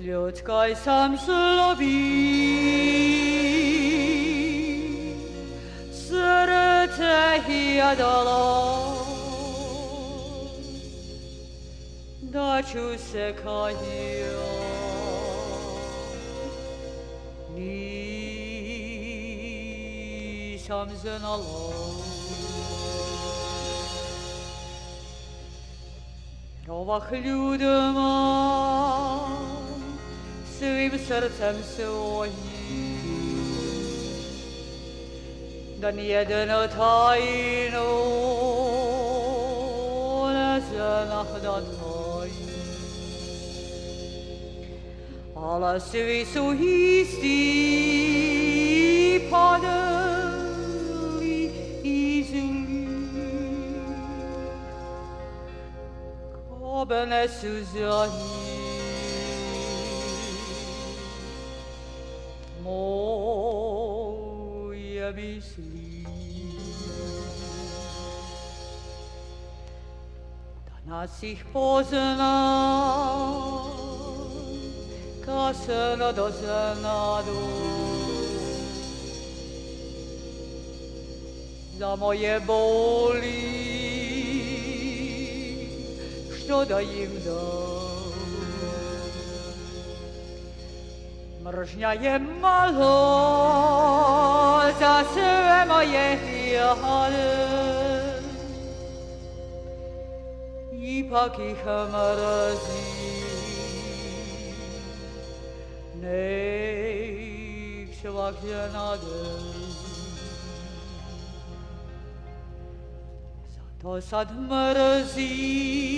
Людська й сам собі серце гідала, дачу секає, ні сам знала. Ровах людьма своїм серцем своїм, да ні єдину тайну не знахда тайну. Але свій сугісті падали і землі, кабе не сузяні моя мислі. Та нас їх познав, касено до знаду, за моє болі, що да їм дав. Мржняє мало за все моє гіали, і пак їх мразі, нех свак наде. Зато сад мразів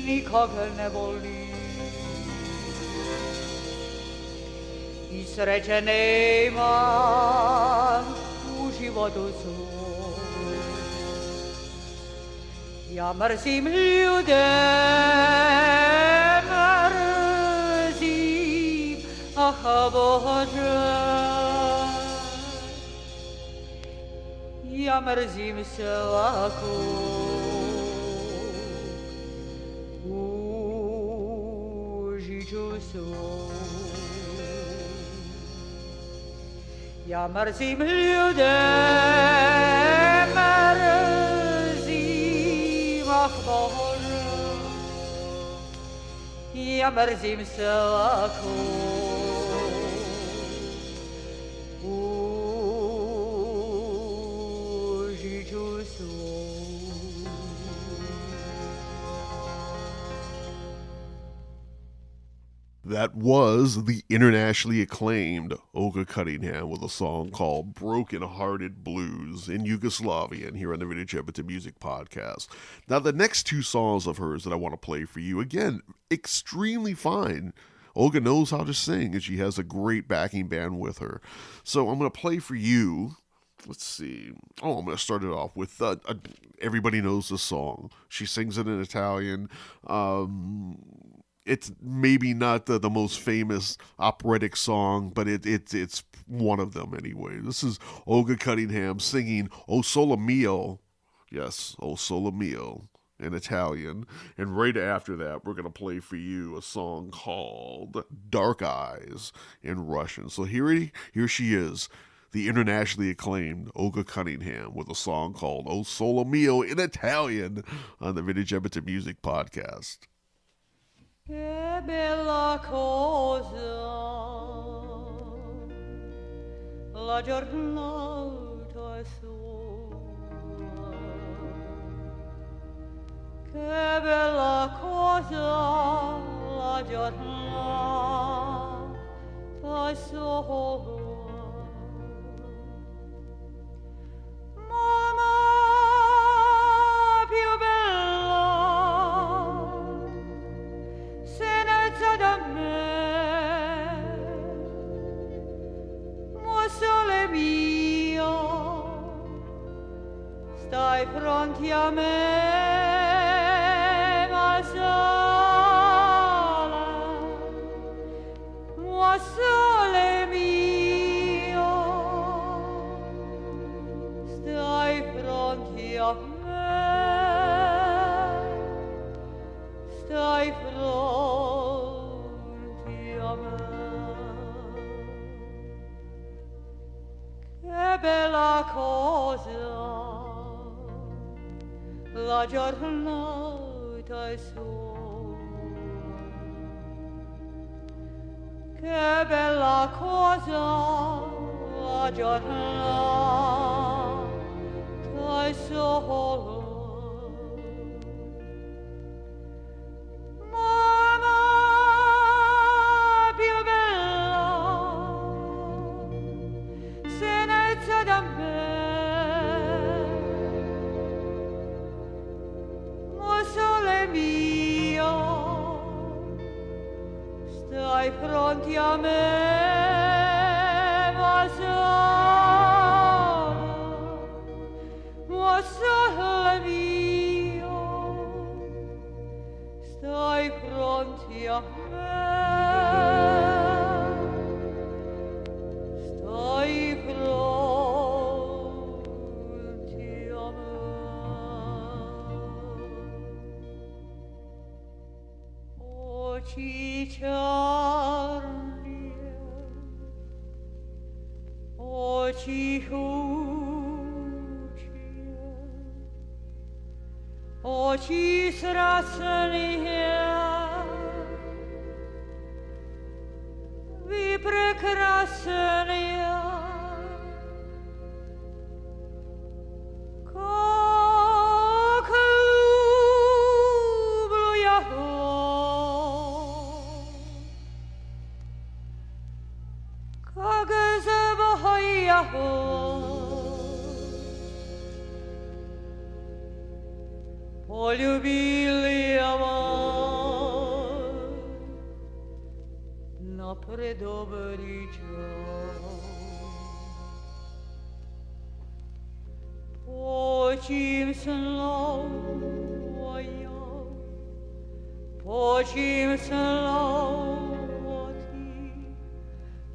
нікого не болі, i sreće nemam u životu svom. Ja mrzim ljude, mrzim, ah Bože. Ja mrzim svako u žiću svom. Ja mrzim ljude, mrzim, ah Bože. Ja mrzim svako u žiću svom. That was the internationally acclaimed Olga Cunningham with a song called Broken Hearted Blues in Yugoslavian here on the Vintage Edmonton Music Podcast. Now, the next two songs of hers that I want to play for you, again, extremely fine. Olga knows how to sing, and she has a great backing band with her. So I'm going to play for you. Let's see. Oh, I'm going to start it off with everybody knows the song. She sings it in Italian. It's maybe not the most famous operatic song, but it's one of them anyway. This is Olga Cunningham singing O Sole Mio. Yes, O Sole Mio in Italian. And right after that, we're going to play for you a song called Dark Eyes in Russian. So here she is, the internationally acclaimed Olga Cunningham with a song called O Sole Mio in Italian on the Vintage Edmonton Music Podcast. Che bella cosa la giornata sola, che bella cosa la giornata sola. Mamma più bella senza da me, mo sole mio, stai pronti a me, ma sola, mo sole mio, stai pronti a me. Stai pronti bella cosa, la giornata è sola. Che bella cosa, la giornata è sola. Stai pronti a me, ma sole mio, stai pronti a me, stai pronti a me. O cicciarlie, o cihucie, o cisrasnie, vi прекрасные, как люблю я как забываю я полюбили его на предобрый час. Почим снова я, почим снова ты,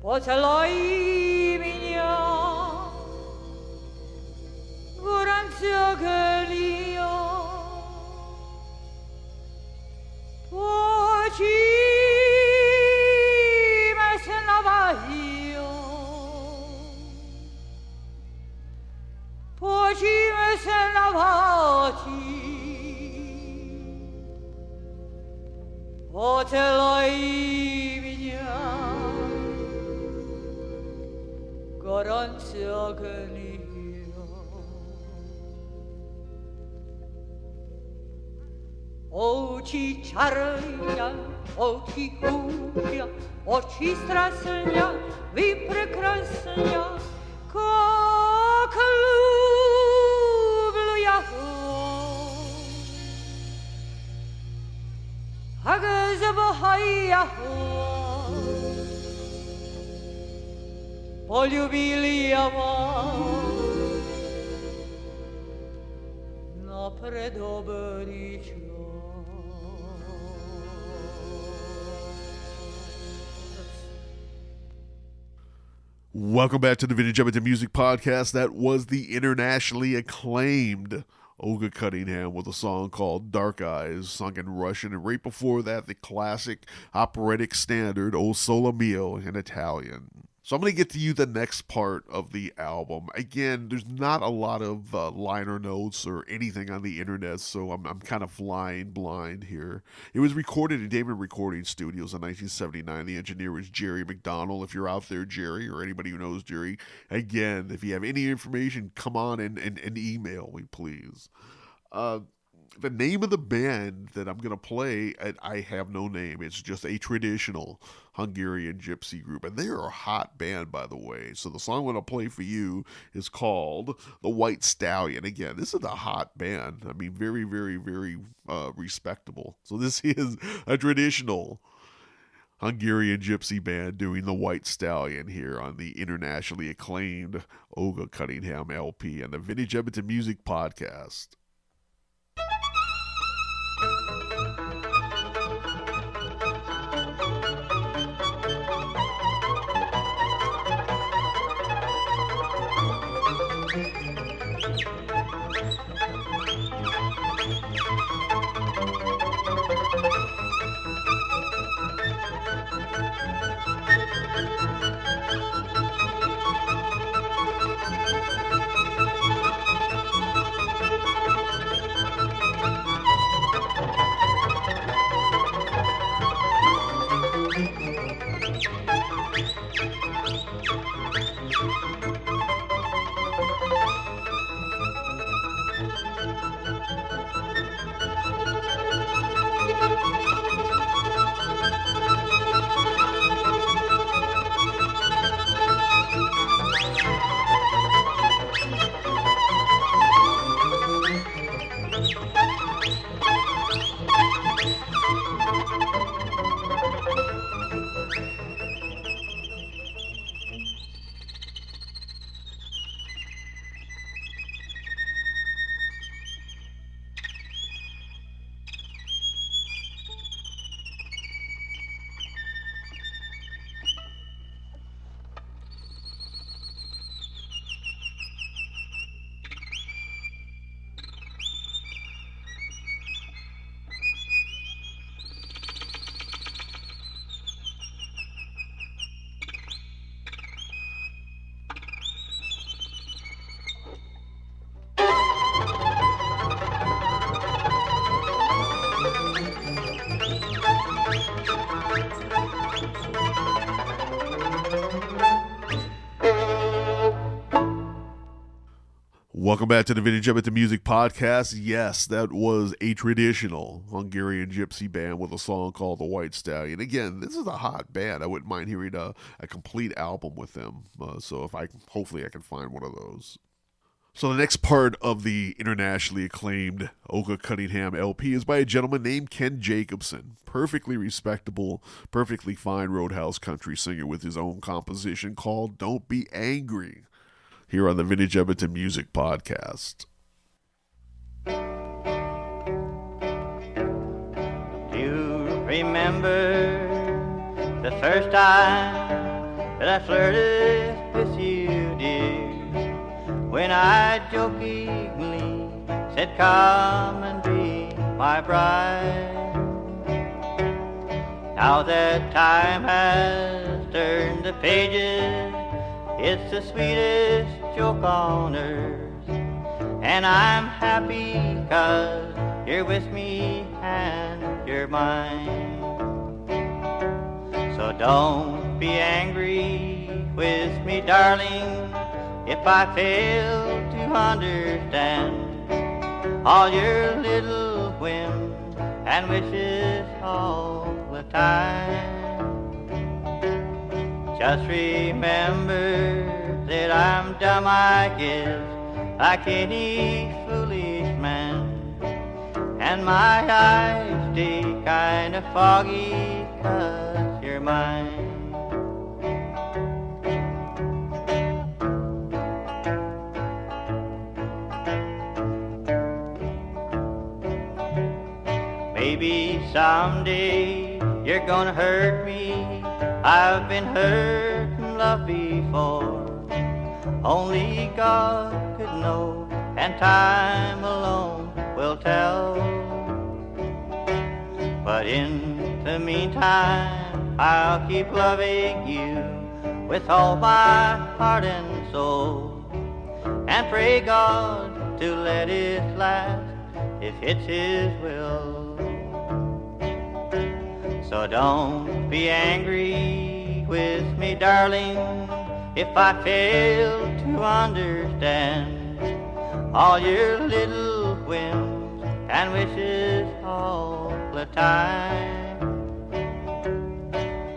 поцелуй меня, горячо горя. Почим снова я, почим снова ты, поцелуй меня, горячо горя. Очи чарня, очи худя, очи страстня, вы прекрасня, как люблю я. Как забываю я, полюбили его на предобрый час. Welcome back to the Vintage Edmonton Music Podcast. That was the internationally acclaimed Olga Cunningham with a song called Dark Eyes, sung in Russian. And right before that, the classic operatic standard, O Sole Mio, in Italian. So I'm going to get to you the next part of the album. Again, there's not a lot of liner notes or anything on the internet, so I'm kind of flying blind here. It was recorded in Damon Recording Studios in 1979. The engineer was Jerry McDonald. If you're out there, Jerry, or anybody who knows Jerry, again, if you have any information, come on and email me, please. The name of the band that I'm going to play, I have no name. It's just a traditional Hungarian gypsy group. And they are a hot band, by the way. So the song I'm going to play for you is called The White Stallion. Again, this is a hot band. I mean, very, very, very respectable. So this is a traditional Hungarian gypsy band doing The White Stallion here on the internationally acclaimed Olga Cunningham LP and the Vintage Edmonton Music Podcast. Welcome back to the Vintage Edmonton Music Podcast. Yes, that was a traditional Hungarian gypsy band with a song called The White Stallion. Again, this is a hot band. I wouldn't mind hearing a complete album with them. Hopefully I can find one of those. So the next part of the internationally acclaimed Olga Cunningham LP is by a gentleman named Ken Jacobson. Perfectly respectable, perfectly fine Roadhouse country singer with his own composition called Don't Be Angry, here on the Vintage Edmonton Music Podcast. You remember the first time that I flirted with you, dear, when I jokingly said, come and be my bride. Now that time has turned the pages, it's the sweetest joke on earth, and I'm happy 'cause you're with me and you're mine. So don't be angry with me, darling, if I fail to understand all your little whims and wishes all the time. Just remember that I'm dumb, I guess, like any foolish man, and my eyes stay kind of foggy 'cause you're mine. Maybe someday you're gonna hurt me. I've been hurt in love before. Only God could know, and time alone will tell. But in the meantime, I'll keep loving you with all my heart and soul, and pray God to let it last if it's His will. So don't be angry with me, darling, if I fail to understand all your little whims and wishes all the time.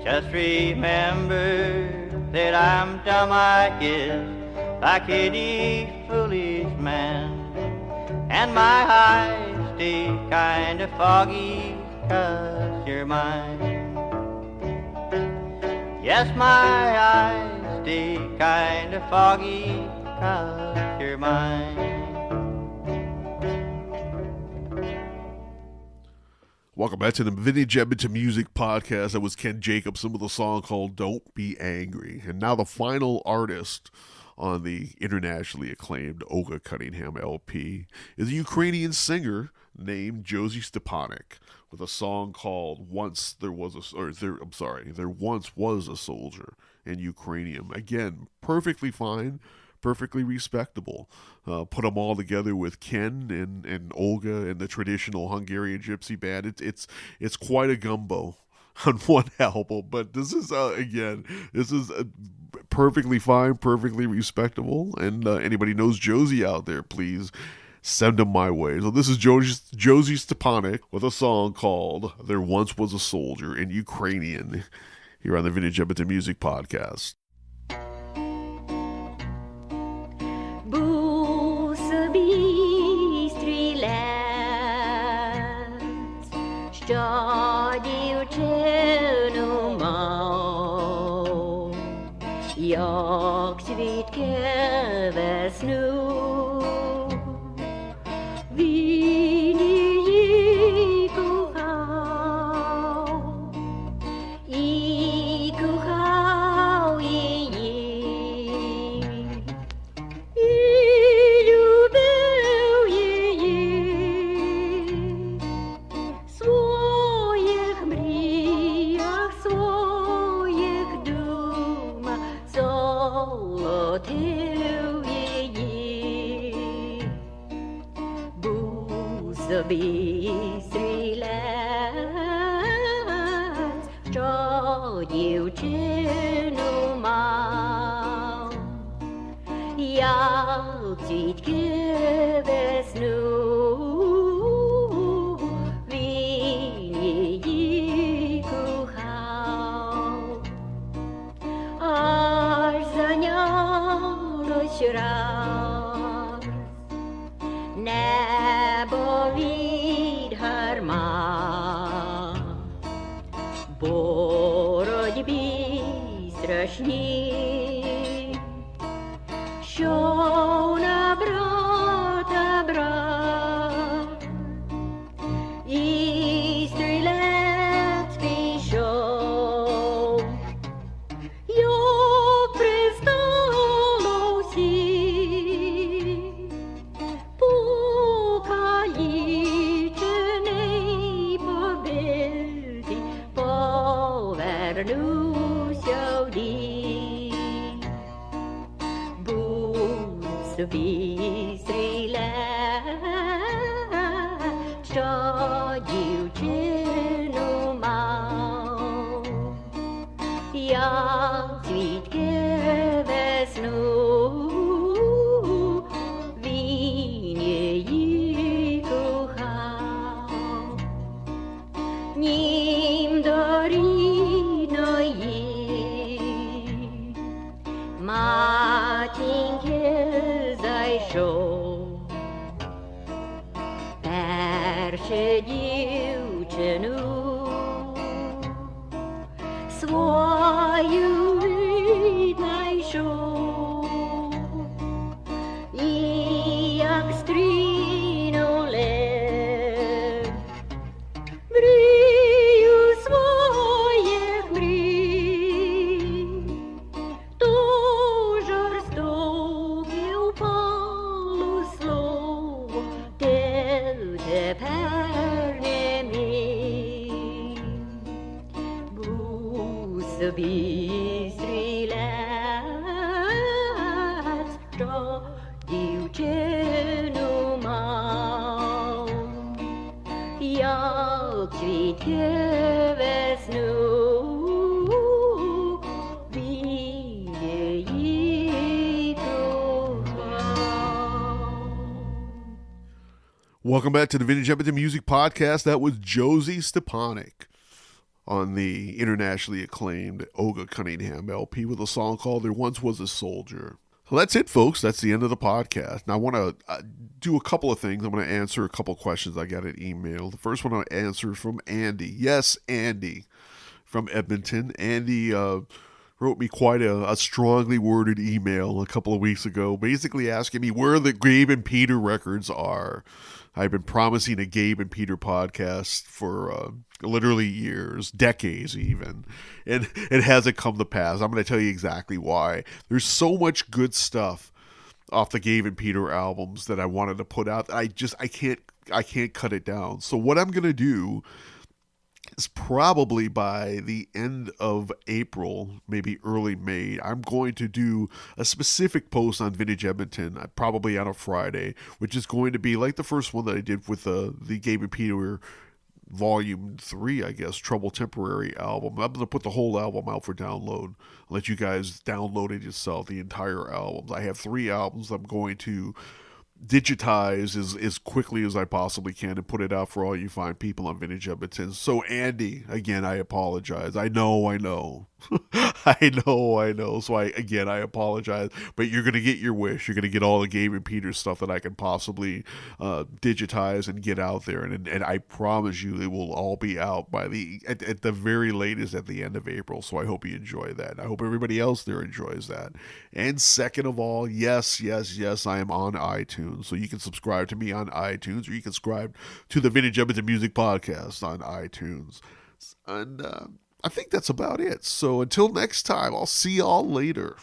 Just remember that I'm dumb, I guess, like any foolish man, and my eyes stay kind of foggy 'cause you're mine. Yes, my eyes stay kind of foggy 'cause you're mine. Welcome back to the Vintage Edmonton Music Podcast. That was Ken Jacobson with a song called Don't Be Angry. And now the final artist on the internationally acclaimed Olga Cunningham LP is a Ukrainian singer named Josie Stepanek with a song called There Once Was a Soldier in Ukrainian. Again, perfectly fine, perfectly respectable. Put them all together with Ken and Olga and the traditional Hungarian gypsy band. It's quite a gumbo on one album, but this is perfectly fine, perfectly respectable. And anybody knows Josie out there, please send them my way. So this is Josie Stepanek with a song called There Once Was a Soldier in Ukrainian here on the Vintage Edmonton Music Podcast. Був собі стрілець, що дівчину мав, як світке весну. Він її кохав, і кохав її, і любив її в своїх мріях, своїх думах, золотив її. Був собі стрілець, що дівчину мав, jak dzitkie we snu, winie jej kochał, aż za nią raz nebo відгарма, боротьбі страшні, що на брата брат, і стрілець пішов, як пристало всім, покалічений, побитий, повернувся в дім. Будь собі стрілець, що дівчину мав, як цвітки весну, він її кохав. Нім до рідної матінки зайшов, перше дівчину свою віднайшов, і як стрінули мрію своїх мрій, то жорстоке впало слово, те тепер не мій. Був собі стрілець, що дівчину мав, як цвітки весну, він її кохав. Welcome back to the Vintage Edmonton Music Podcast. That was Josie Stepanek on the internationally acclaimed Olga Cunningham LP with a song called There Once Was a Soldier. So that's it, folks. That's the end of the podcast. Now, I want to do a couple of things. I'm going to answer a couple of questions I got an email. The first one I'll answer is from Andy. Yes, Andy from Edmonton. Andy wrote me quite a strongly worded email a couple of weeks ago, basically asking me where the Gabe and Peter records are. I've been promising a Gabe and Peter podcast for literally years, decades even, and it hasn't come to pass. I'm going to tell you exactly why. There's so much good stuff off the Gabe and Peter albums that I wanted to put out. I can't cut it down. So what I'm going to do is probably by the end of April, maybe early May, I'm going to do a specific post on Vintage Edmonton, probably on a Friday, which is going to be like the first one that I did with the Gabe and Peter Volume 3, I guess, Trouble Temporary album. I'm going to put the whole album out for download. I'll let you guys download it yourself, the entire albums. I have 3 albums I'm going to digitize as quickly as I possibly can and put it out for all you fine people on Vintage Edmonton. So Andy, again, I apologize. I know. I know. So I apologize. But you're going to get your wish. You're going to get all the Gabe and Peter stuff that I can possibly digitize and get out there. And I promise you it will all be out by at the very latest at the end of April. So I hope you enjoy that. I hope everybody else there enjoys that. And second of all, yes, I am on iTunes. So you can subscribe to me on iTunes, or you can subscribe to the Vintage Edmonton Music Podcast on iTunes. And I think that's about it. So until next time, I'll see y'all later.